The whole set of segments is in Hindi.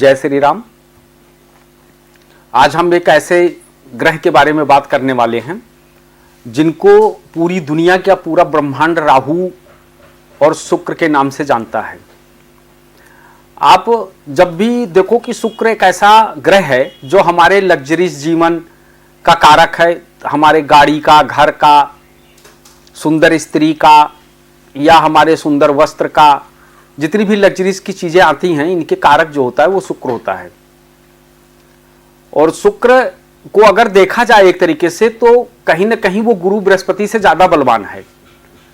जय श्री राम। आज हम एक ऐसे ग्रह के बारे में बात करने वाले हैं जिनको पूरी दुनिया का पूरा ब्रह्मांड राहु और शुक्र के नाम से जानता है। आप जब भी देखो कि शुक्र एक ऐसा ग्रह है जो हमारे लग्जरीज जीवन का कारक है, हमारे गाड़ी का, घर का, सुंदर स्त्री का या हमारे सुंदर वस्त्र का, जितनी भी लग्जरीज की चीजें आती हैं इनके कारक जो होता है वो शुक्र होता है। और शुक्र को अगर देखा जाए एक तरीके से तो कहीं ना कहीं वो गुरु बृहस्पति से ज्यादा बलवान है,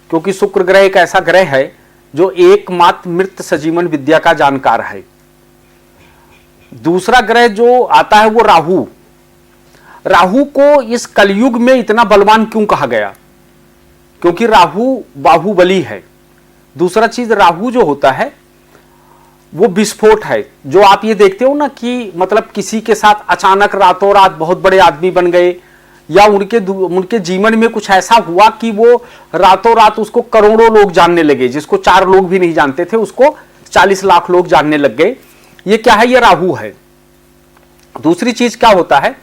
क्योंकि शुक्र ग्रह एक ऐसा ग्रह है जो एकमात्र मृत सजीवन विद्या का जानकार है। दूसरा ग्रह जो आता है वो राहु। राहु को इस कलयुग में इतना बलवान क्यों कहा गया? क्योंकि राहु बाहुबली है। दूसरा चीज राहु जो होता है वो विस्फोट है। जो आप ये देखते हो ना कि मतलब किसी के साथ अचानक रातों रात बहुत बड़े आदमी बन गए या उनके जीवन में कुछ ऐसा हुआ कि वो रातों रात उसको करोड़ों लोग जानने लगे, जिसको 4 लोग भी नहीं जानते थे उसको 40 लाख लोग जानने लग गए। ये क्या है? ये राहु है। दूसरी चीज क्या होता है?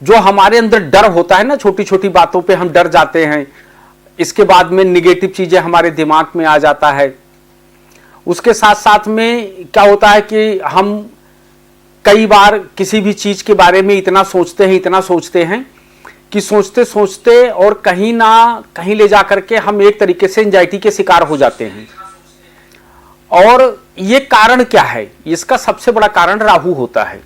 जो हमारे अंदर डर होता है ना, छोटी छोटी बातों पे हम डर जाते हैं, इसके बाद में निगेटिव चीजें हमारे दिमाग में आ जाता है। उसके साथ साथ में क्या होता है कि हम कई बार किसी भी चीज के बारे में इतना सोचते हैं कि सोचते सोचते और कहीं ना कहीं ले जाकर के हम एक तरीके से एंजाइटी के शिकार हो जाते हैं। और ये कारण क्या है? इसका सबसे बड़ा कारण राहु होता है।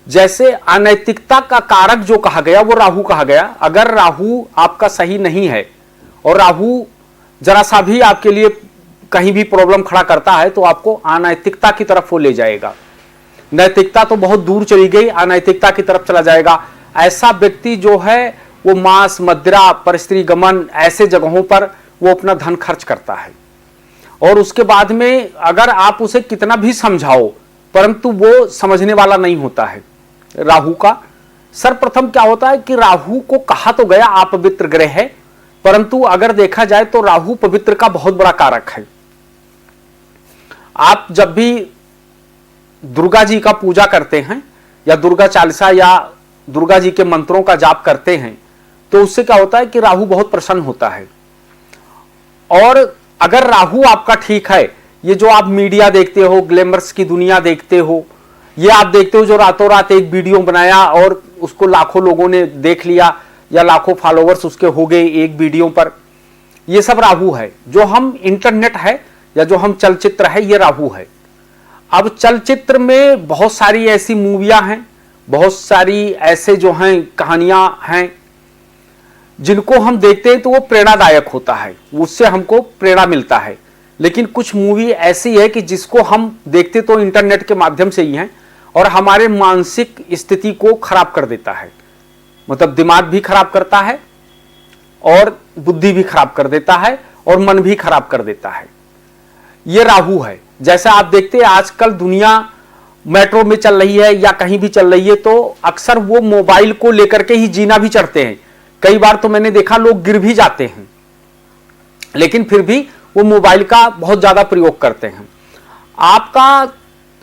जैसे अनैतिकता का कारक जो कहा गया वो राहु कहा गया। अगर राहु आपका सही नहीं है और राहु जरा सा भी आपके लिए कहीं भी प्रॉब्लम खड़ा करता है तो आपको अनैतिकता की तरफ वो ले जाएगा। नैतिकता तो बहुत दूर चली गई, अनैतिकता की तरफ चला जाएगा। ऐसा व्यक्ति जो है वो मांस, मदिरा, परस्त्री गमन ऐसे जगहों पर वो अपना धन खर्च करता है। और उसके बाद में अगर आप उसे कितना भी समझाओ परंतु वो समझने वाला नहीं होता है। राहु का सर्वप्रथम क्या होता है कि राहु को कहा तो गया अपवित्र ग्रह है, परंतु अगर देखा जाए तो राहु पवित्र का बहुत बड़ा कारक है। आप जब भी दुर्गा जी का पूजा करते हैं या दुर्गा चालीसा या दुर्गा जी के मंत्रों का जाप करते हैं तो उससे क्या होता है कि राहु बहुत प्रसन्न होता है। और अगर राहु आपका ठीक है, ये जो आप मीडिया देखते हो, ग्लैमर्स की दुनिया देखते हो, ये आप देखते हो जो रातों रात एक वीडियो बनाया और उसको लाखों लोगों ने देख लिया या लाखों फॉलोवर्स उसके हो गए एक वीडियो पर, ये सब राहु है। जो हम इंटरनेट है या जो हम चलचित्र है ये राहु है। अब चलचित्र में बहुत सारी ऐसी मूवियां हैं, बहुत सारी ऐसे जो हैं कहानियां हैं जिनको हम देखते हैं तो वो प्रेरणादायक होता है, उससे हमको प्रेरणा मिलता है। लेकिन कुछ मूवी ऐसी है कि जिसको हम देखते तो इंटरनेट के माध्यम से ही हैं और हमारे मानसिक स्थिति को खराब कर देता है। मतलब दिमाग भी खराब करता है और बुद्धि भी खराब कर देता है और मन भी खराब कर देता है। ये राहु है। जैसे आप देखते हैं आजकल दुनिया मेट्रो में चल रही है या कहीं भी चल रही है तो अक्सर वो मोबाइल को लेकर के ही जीना भी चढ़ते हैं। कई बार तो मैंने देखा लोग गिर भी जाते हैं, लेकिन फिर भी वो मोबाइल का बहुत ज्यादा प्रयोग करते हैं। आपका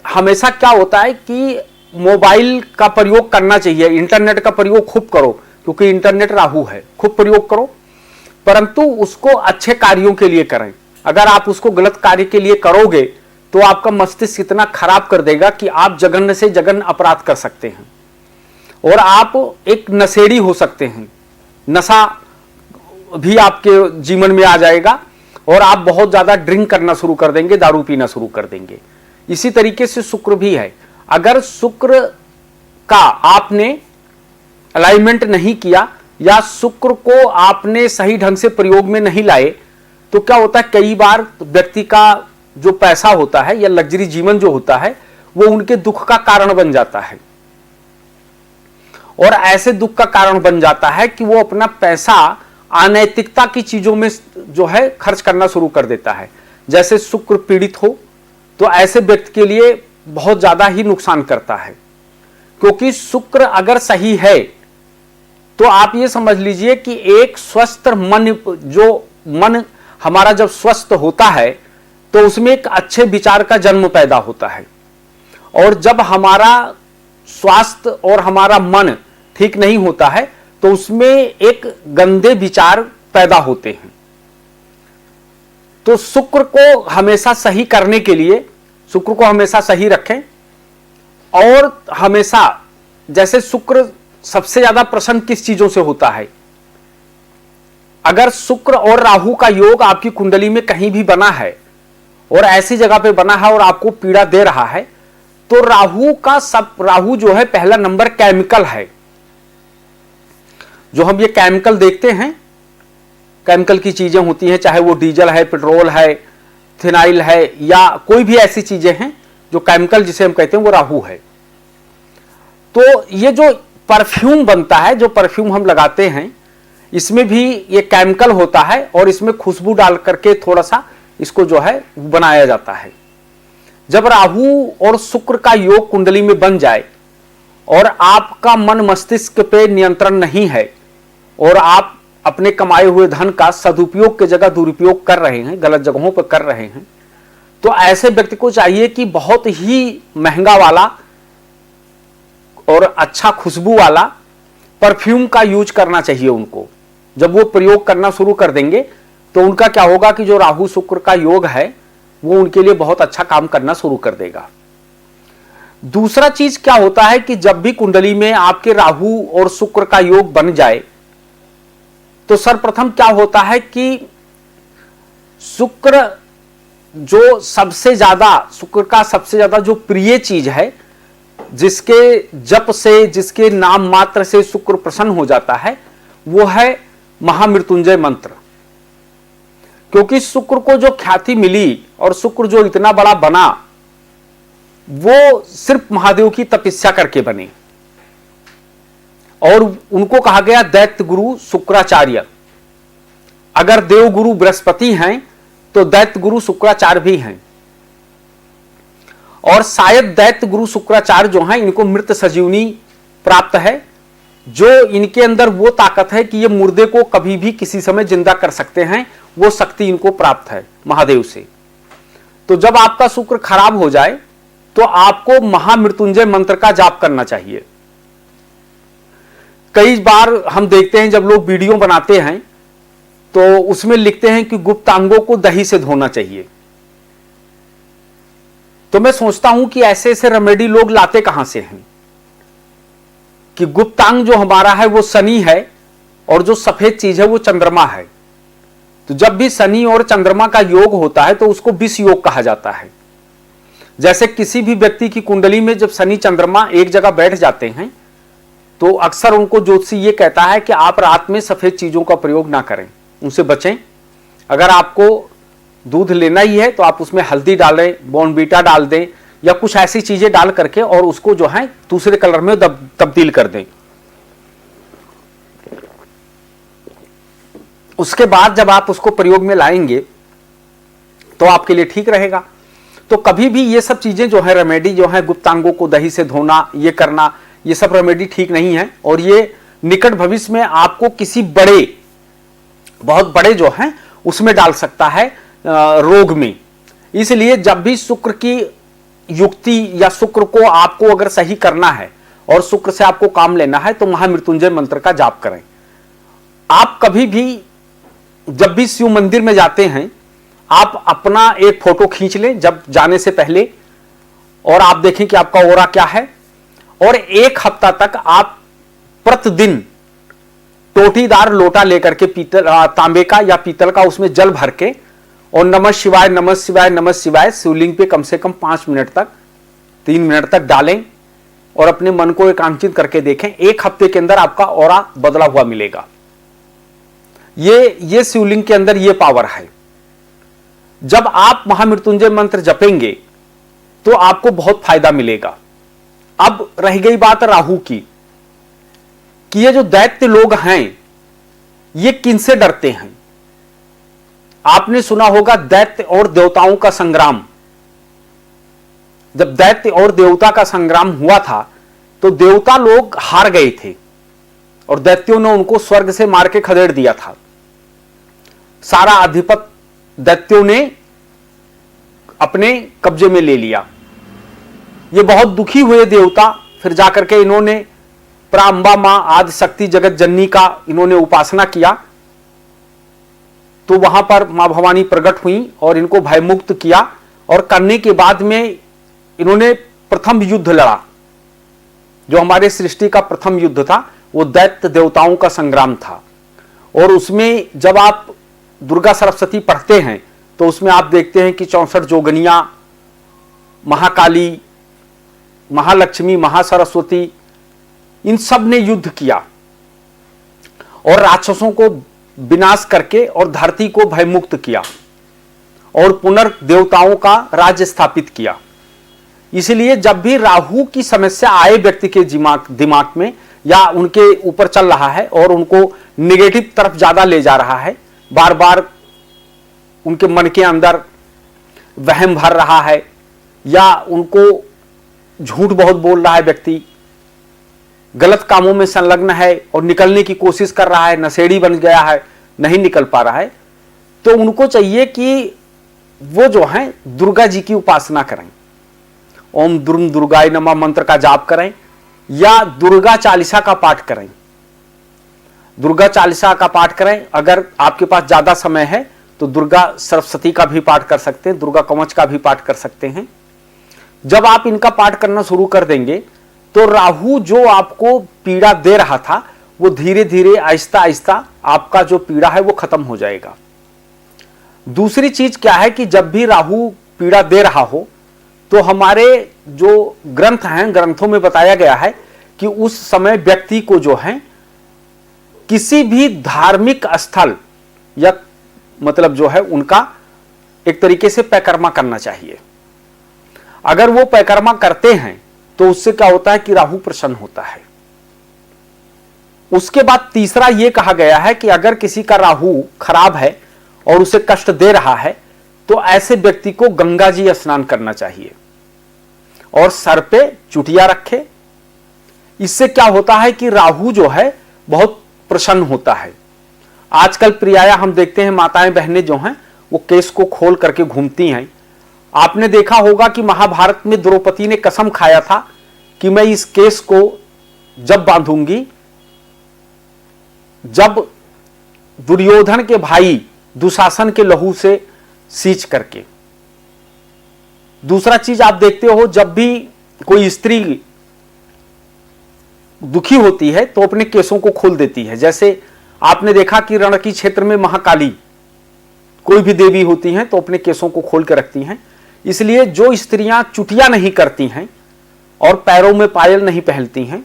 हमेशा क्या होता है कि मोबाइल का प्रयोग करना चाहिए, इंटरनेट का प्रयोग खूब करो, क्योंकि इंटरनेट राहु है, खूब प्रयोग करो, परंतु उसको अच्छे कार्यों के लिए करें। अगर आप उसको गलत कार्य के लिए करोगे तो आपका मस्तिष्क इतना खराब कर देगा कि आप जघन्य से जघन्य अपराध कर सकते हैं और आप एक नशेड़ी हो सकते हैं। नशा भी आपके जीवन में आ जाएगा और आप बहुत ज्यादा ड्रिंक करना शुरू कर देंगे, दारू पीना शुरू कर देंगे। इसी तरीके से शुक्र भी है। अगर शुक्र का आपने अलाइनमेंट नहीं किया या शुक्र को आपने सही ढंग से प्रयोग में नहीं लाए तो क्या होता है, कई बार व्यक्ति का जो पैसा होता है या लग्जरी जीवन जो होता है वो उनके दुख का कारण बन जाता है। और ऐसे दुख का कारण बन जाता है कि वो अपना पैसा अनैतिकता की चीजों में जो है खर्च करना शुरू कर देता है। जैसे शुक्र पीड़ित हो तो ऐसे व्यक्ति के लिए बहुत ज्यादा ही नुकसान करता है, क्योंकि शुक्र अगर सही है तो आप ये समझ लीजिए कि एक स्वस्थ मन, जो मन हमारा जब स्वस्थ होता है तो उसमें एक अच्छे विचार का जन्म पैदा होता है और जब हमारा स्वास्थ्य और हमारा मन ठीक नहीं होता है तो उसमें एक गंदे विचार पैदा होते हैं। तो शुक्र को हमेशा सही करने के लिए, शुक्र को हमेशा सही रखें। और हमेशा, जैसे शुक्र सबसे ज्यादा प्रसन्न किस चीजों से होता है? अगर शुक्र और राहु का योग आपकी कुंडली में कहीं भी बना है और ऐसी जगह पे बना है और आपको पीड़ा दे रहा है, तो राहु जो है पहला नंबर केमिकल है। जो हम ये केमिकल देखते हैं, केमिकल की चीजें होती हैं, चाहे वो डीजल है, पेट्रोल है, फिनाइल है, या कोई भी ऐसी चीजें हैं जो केमिकल जिसे हम कहते हैं, वो राहु है। तो ये जो परफ्यूम बनता है, जो परफ्यूम हम लगाते हैं, इसमें भी ये केमिकल होता है और इसमें खुशबू डाल करके थोड़ा सा इसको जो है बनाया जाता है। जब राहु और शुक्र का योग कुंडली में बन जाए और आपका मन मस्तिष्क पे नियंत्रण नहीं है और आप अपने कमाए हुए धन का सदुपयोग की जगह दुरुपयोग कर रहे हैं, गलत जगहों पर कर रहे हैं, तो ऐसे व्यक्ति को चाहिए कि बहुत ही महंगा वाला और अच्छा खुशबू वाला परफ्यूम का यूज करना चाहिए उनको। जब वो प्रयोग करना शुरू कर देंगे तो उनका क्या होगा कि जो राहु शुक्र का योग है वो उनके लिए बहुत अच्छा काम करना शुरू कर देगा। दूसरा चीज क्या होता है कि जब भी कुंडली में आपके राहु और शुक्र का योग बन जाए तो सर्वप्रथम क्या होता है कि शुक्र शुक्र का सबसे ज्यादा जो प्रिय चीज है, जिसके जप से, जिसके नाम मात्र से शुक्र प्रसन्न हो जाता है, वो है महामृत्युंजय मंत्र। क्योंकि शुक्र को जो ख्याति मिली और शुक्र जो इतना बड़ा बना, वो सिर्फ महादेव की तपस्या करके बने और उनको कहा गया दैत्य गुरु शुक्राचार्य। अगर देव गुरु बृहस्पति हैं तो दैत्य गुरु शुक्राचार्य भी हैं। और शायद दैत्य गुरु शुक्राचार्य जो हैं, इनको मृत संजीवनी प्राप्त है, जो इनके अंदर वो ताकत है कि ये मुर्दे को कभी भी किसी समय जिंदा कर सकते हैं, वो शक्ति इनको प्राप्त है महादेव से। तो जब आपका शुक्र खराब हो जाए तो आपको महामृत्युंजय मंत्र का जाप करना चाहिए। कई बार हम देखते हैं जब लोग वीडियो बनाते हैं तो उसमें लिखते हैं कि गुप्तांगों को दही से धोना चाहिए। तो मैं सोचता हूं कि ऐसे ऐसे रेमेडी लोग लाते कहां से हैं कि गुप्तांग जो हमारा है वो शनि है और जो सफेद चीज है वो चंद्रमा है। तो जब भी शनि और चंद्रमा का योग होता है तो उसको विष योग कहा जाता है। जैसे किसी भी व्यक्ति की कुंडली में जब शनि चंद्रमा एक जगह बैठ जाते हैं तो अक्सर उनको ज्योतिषी ये कहता है कि आप रात में सफेद चीजों का प्रयोग ना करें, उनसे बचें। अगर आपको दूध लेना ही है तो आप उसमें हल्दी डालें, बॉर्नवीटा डाल दें या कुछ ऐसी चीजें डाल करके और उसको जो है दूसरे कलर में तब्दील कर दें। उसके बाद जब आप उसको प्रयोग में लाएंगे तो आपके लिए ठीक रहेगा। तो कभी भी ये सब चीजें जो है रेमेडी जो है गुप्तांगों को दही से धोना, ये करना, ये सब रेमेडी ठीक नहीं है और ये निकट भविष्य में आपको किसी बहुत बड़े जो हैं उसमें डाल सकता है रोग में। इसलिए जब भी शुक्र की युक्ति या शुक्र को आपको अगर सही करना है और शुक्र से आपको काम लेना है तो महामृत्युंजय मंत्र का जाप करें। आप कभी भी जब भी शिव मंदिर में जाते हैं आप अपना एक फोटो खींच लें जब जाने से पहले और आप देखें कि आपका ओरा क्या है और एक हफ्ता तक आप प्रतिदिन टोटीदार लोटा लेकर के तांबे का या पीतल का उसमें जल भर के और नमः शिवाय नमः शिवाय नमः शिवाय शिवलिंग पे कम से कम 5 मिनट तक 3 मिनट तक डालें और अपने मन को एकांकित करके देखें। एक हफ्ते के अंदर आपका ऑरा बदला हुआ मिलेगा। ये शिवलिंग के अंदर ये पावर है। जब आप महामृत्युंजय मंत्र जपेंगे तो आपको बहुत फायदा मिलेगा। अब रह गई बात राहु की कि ये जो दैत्य लोग हैं ये किनसे डरते हैं। आपने सुना होगा दैत्य और देवताओं का संग्राम। जब दैत्य और देवता का संग्राम हुआ था तो देवता लोग हार गए थे और दैत्यों ने उनको स्वर्ग से मार के खदेड़ दिया था। सारा आधिपत्य दैत्यों ने अपने कब्जे में ले लिया ये बहुत दुखी हुए देवता। फिर जाकर के इन्होंने प्राम्बा मां आदि शक्ति जगत जननी का इन्होंने उपासना किया। तो वहां पर मां भवानी प्रकट हुई और इनको भयमुक्त किया, और करने के बाद में इन्होंने प्रथम युद्ध लड़ा। जो हमारे सृष्टि का प्रथम युद्ध था वो दैत्य देवताओं का संग्राम था। और उसमें जब आप दुर्गा सरस्वती पढ़ते हैं तो उसमें आप देखते हैं कि 64 जोगनियां, महाकाली, महालक्ष्मी, महासरस्वती, इन सब ने युद्ध किया और राक्षसों को विनाश करके और धरती को भयमुक्त किया और पुनर्देवताओं का राज्य स्थापित किया। इसलिए जब भी राहु की समस्या आए व्यक्ति के दिमाग में या उनके ऊपर चल रहा है और उनको नेगेटिव तरफ ज्यादा ले जा रहा है, बार बार उनके मन के अंदर वहम भर रहा है या उनको झूठ बहुत बोल रहा है, व्यक्ति गलत कामों में संलग्न है और निकलने की कोशिश कर रहा है, नशेड़ी बन गया है, नहीं निकल पा रहा है, तो उनको चाहिए कि वो जो है दुर्गा जी की उपासना करें। ओम दुर्म दुर्गाय नमः मंत्र का जाप करें या दुर्गा चालीसा का पाठ करें। दुर्गा चालीसा का पाठ करें। अगर आपके पास ज्यादा समय है तो दुर्गा सरस्वती का भी पाठ कर सकते हैं, दुर्गा कवच का भी पाठ कर सकते हैं। जब आप इनका पाठ करना शुरू कर देंगे तो राहु जो आपको पीड़ा दे रहा था वो धीरे धीरे आहिस्ता आहिस्ता आपका जो पीड़ा है वो खत्म हो जाएगा। दूसरी चीज क्या है कि जब भी राहु पीड़ा दे रहा हो तो हमारे जो ग्रंथ हैं, ग्रंथों में बताया गया है कि उस समय व्यक्ति को जो है किसी भी धार्मिक स्थल या मतलब जो है उनका एक तरीके से परिक्रमा करना चाहिए। अगर वो परिक्रमा करते हैं तो उससे क्या होता है कि राहु प्रसन्न होता है। उसके बाद तीसरा यह कहा गया है कि अगर किसी का राहु खराब है और उसे कष्ट दे रहा है तो ऐसे व्यक्ति को गंगा जी स्नान करना चाहिए और सर पे चुटिया रखे। इससे क्या होता है कि राहु जो है बहुत प्रसन्न होता है। आजकल प्रियाया हम देखते हैं माताएं बहनें जो हैं वो केस को खोल करके घूमती हैं। आपने देखा होगा कि महाभारत में द्रौपदी ने कसम खाया था कि मैं इस केस को जब बांधूंगी जब दुर्योधन के भाई दुशासन के लहू से सींच करके। दूसरा चीज आप देखते हो, जब भी कोई स्त्री दुखी होती है तो अपने केसों को खोल देती है। जैसे आपने देखा कि रण की क्षेत्र में महाकाली कोई भी देवी होती हैं तो अपने केसों को खोल के रखती हैं। इसलिए जो स्त्रियां चुटिया नहीं करती हैं और पैरों में पायल नहीं पहनती हैं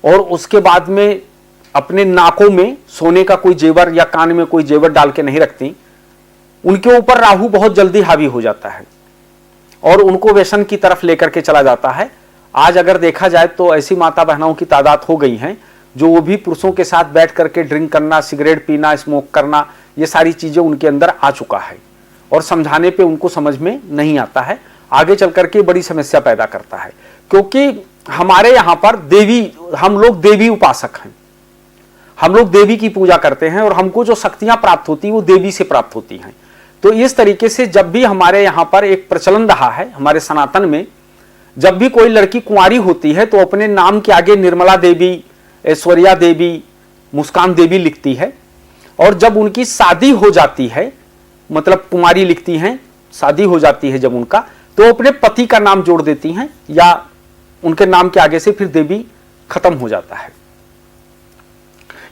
और उसके बाद में अपने नाकों में सोने का कोई जेवर या कान में कोई जेवर डाल के नहीं रखती, उनके ऊपर राहु बहुत जल्दी हावी हो जाता है और उनको व्यसन की तरफ लेकर के चला जाता है। आज अगर देखा जाए तो ऐसी माता बहनों की तादाद हो गई हैं जो वो भी पुरुषों के साथ बैठ करके ड्रिंक करना, सिगरेट पीना, स्मोक करना, ये सारी चीजें उनके अंदर आ चुका है और समझाने पे उनको समझ में नहीं आता है। आगे चल करके बड़ी समस्या पैदा करता है, क्योंकि हमारे यहाँ पर देवी, हम लोग देवी उपासक हैं, हम लोग देवी की पूजा करते हैं और हमको जो शक्तियां प्राप्त होती हैं वो देवी से प्राप्त होती हैं। तो इस तरीके से जब भी हमारे यहाँ पर एक प्रचलन रहा है हमारे सनातन में, जब भी कोई लड़की कुंवारी होती है तो अपने नाम के आगे निर्मला देवी, ऐश्वर्या देवी, मुस्कान देवी लिखती है और जब उनकी शादी हो जाती है, मतलब कुमारी लिखती हैं, शादी हो जाती है जब उनका, तो अपने पति का नाम जोड़ देती हैं या उनके नाम के आगे से फिर देवी खत्म हो जाता है।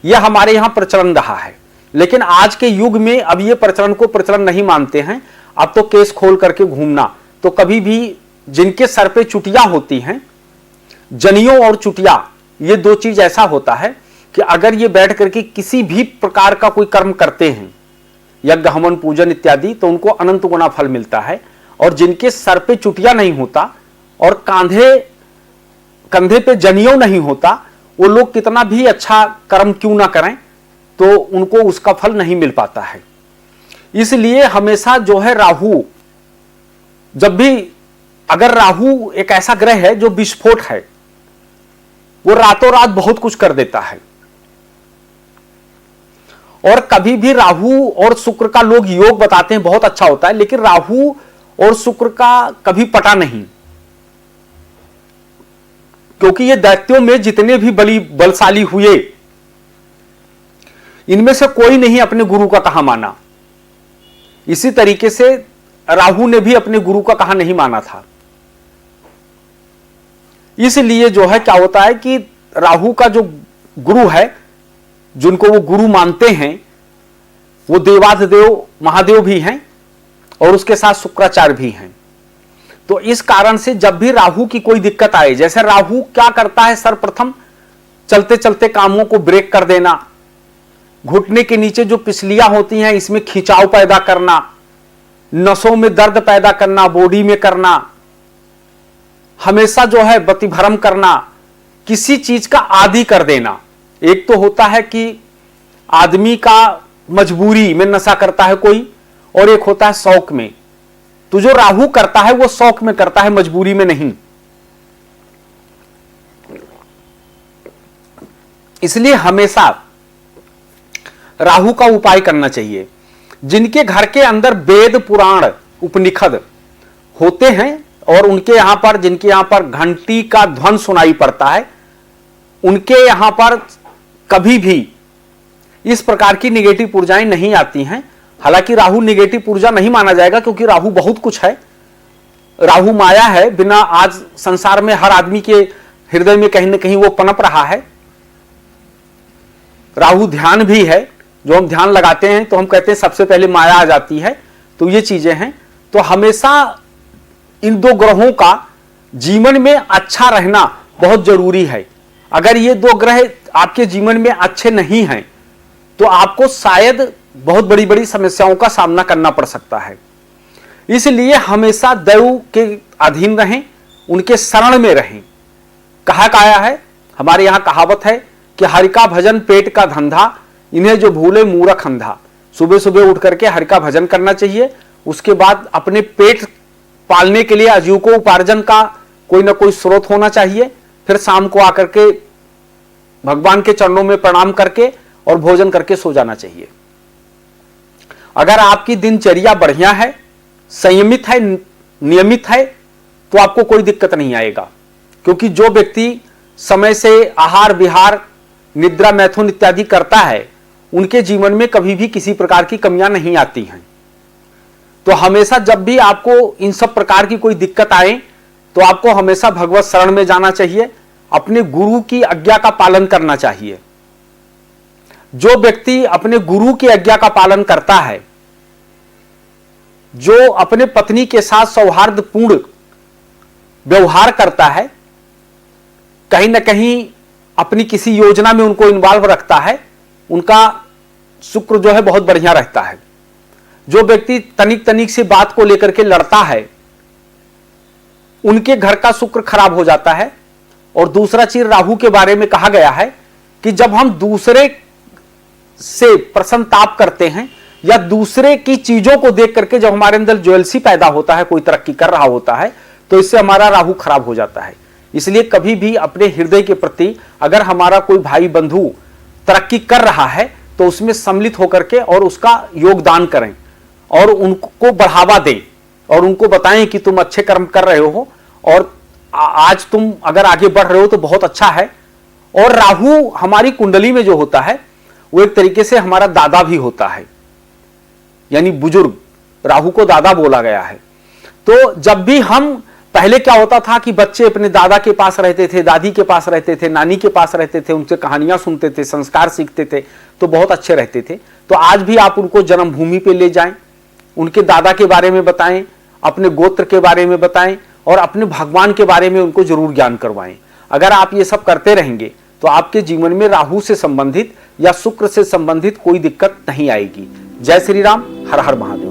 यह हमारे यहां प्रचलन रहा है, लेकिन आज के युग में अब ये प्रचलन को प्रचलन नहीं मानते हैं। अब तो केस खोल करके घूमना, तो कभी भी जिनके सर पे चुटिया होती हैं, जनियों और चुटिया, ये दो चीज ऐसा होता है कि अगर ये बैठ करके किसी भी प्रकार का कोई कर्म करते हैं, यज्ञ हवन पूजन इत्यादि, तो उनको अनंत गुना फल मिलता है। और जिनके सर पे चुटिया नहीं होता और कंधे पे जनियों नहीं होता, वो लोग कितना भी अच्छा कर्म क्यों ना करें तो उनको उसका फल नहीं मिल पाता है। इसलिए हमेशा जो है राहु, जब भी अगर राहु एक ऐसा ग्रह है जो विस्फोट है, वो रातों रात बहुत कुछ कर देता है। और कभी भी राहु और शुक्र का लोग योग बताते हैं बहुत अच्छा होता है, लेकिन राहु और शुक्र का कभी पटा नहीं। क्योंकि ये दैत्यों में जितने भी बलशाली हुए, इनमें से कोई नहीं अपने गुरु का कहा माना। इसी तरीके से राहु ने भी अपने गुरु का कहा नहीं माना था। इसलिए जो है क्या होता है कि राहु का जो गुरु है, जिनको वो गुरु मानते हैं, वो देवाधिदेव महादेव भी हैं और उसके साथ शुक्राचार्य भी हैं। तो इस कारण से जब भी राहु की कोई दिक्कत आए, जैसे राहु क्या करता है, सर्वप्रथम चलते चलते कामों को ब्रेक कर देना, घुटने के नीचे जो पिछलियां होती हैं इसमें खिंचाव पैदा करना, नसों में दर्द पैदा करना, बॉडी में करना, हमेशा जो है प्रतिभरम करना, किसी चीज का आदी कर देना। एक तो होता है कि आदमी का मजबूरी में नशा करता है कोई, और एक होता है शौक में। तो जो राहु करता है वो शौक में करता है, मजबूरी में नहीं। इसलिए हमेशा राहु का उपाय करना चाहिए। जिनके घर के अंदर वेद पुराण उपनिषद होते हैं और उनके यहां पर, जिनके यहां पर घंटी का ध्वनि सुनाई पड़ता है, उनके यहां पर कभी भी इस प्रकार की निगेटिव ऊर्जाएं नहीं आती हैं। हालांकि राहु निगेटिव ऊर्जा नहीं माना जाएगा, क्योंकि राहु बहुत कुछ है। राहु माया है, बिना आज संसार में हर आदमी के हृदय में कहीं ना कहीं वो पनप रहा है। राहु ध्यान भी है, जो हम ध्यान लगाते हैं तो हम कहते हैं सबसे पहले माया आ जाती है। तो ये चीजें हैं। तो हमेशा इन दो ग्रहों का जीवन में अच्छा रहना बहुत जरूरी है। अगर ये दो ग्रह आपके जीवन में अच्छे नहीं हैं तो आपको शायद बहुत बड़ी बड़ी समस्याओं का सामना करना पड़ सकता है। इसलिए हमेशा दैव के अधीन रहें, उनके शरण में रहें। कहा गया है, हमारे यहां कहावत है कि हरि का भजन पेट का धंधा, इन्हें जो भूले मूर्ख अंधा। सुबह सुबह उठ करके हरि का भजन करना चाहिए। उसके बाद अपने पेट पालने के लिए आजीविका उपार्जन का कोई ना कोई स्रोत होना चाहिए। फिर शाम को आकर के भगवान के चरणों में प्रणाम करके और भोजन करके सो जाना चाहिए। अगर आपकी दिनचर्या बढ़िया है, संयमित है, नियमित है, तो आपको कोई दिक्कत नहीं आएगा। क्योंकि जो व्यक्ति समय से आहार विहार निद्रा मैथुन इत्यादि करता है, उनके जीवन में कभी भी किसी प्रकार की कमियां नहीं आती हैं। तो हमेशा जब भी आपको इन सब प्रकार की कोई दिक्कत आए तो आपको हमेशा भगवत शरण में जाना चाहिए, अपने गुरु की आज्ञा का पालन करना चाहिए। जो व्यक्ति अपने गुरु की आज्ञा का पालन करता है, जो अपने पत्नी के साथ सौहार्दपूर्ण व्यवहार करता है, कहीं ना कहीं अपनी किसी योजना में उनको इन्वॉल्व रखता है, उनका शुक्र जो है बहुत बढ़िया रहता है। जो व्यक्ति तनिक तनिक से बात को लेकर के लड़ता है, उनके घर का शुक्र खराब हो जाता है। और दूसरा चीज राहु के बारे में कहा गया है कि जब हम दूसरे से प्रसन्नताप करते हैं या दूसरे की चीजों को देख करके जब हमारे अंदर ज्वेलसी पैदा होता है, कोई तरक्की कर रहा होता है, तो इससे हमारा राहु खराब हो जाता है। इसलिए कभी भी अपने हृदय के प्रति अगर हमारा कोई भाई बंधु तरक्की कर रहा है तो उसमें सम्मिलित होकर के और उसका योगदान करें और उनको बढ़ावा दें और उनको बताएं कि तुम अच्छे कर्म कर रहे हो और आज तुम अगर आगे बढ़ रहे हो तो बहुत अच्छा है। और राहु हमारी कुंडली में जो होता है वो एक तरीके से हमारा दादा भी होता है, यानी बुजुर्ग। राहु को दादा बोला गया है। तो जब भी हम, पहले क्या होता था कि बच्चे अपने दादा के पास रहते थे, दादी के पास रहते थे, नानी के पास रहते थे, उनसे कहानियां सुनते थे, संस्कार सीखते थे, तो बहुत अच्छे रहते थे। तो आज भी आप उनको जन्मभूमि पे ले जाएं, उनके दादा के बारे में बताएं, अपने गोत्र के बारे में बताएं और अपने भगवान के बारे में उनको जरूर ज्ञान करवाएं। अगर आप ये सब करते रहेंगे तो आपके जीवन में राहु से संबंधित या शुक्र से संबंधित कोई दिक्कत नहीं आएगी। जय श्री राम, हर हर महादेव।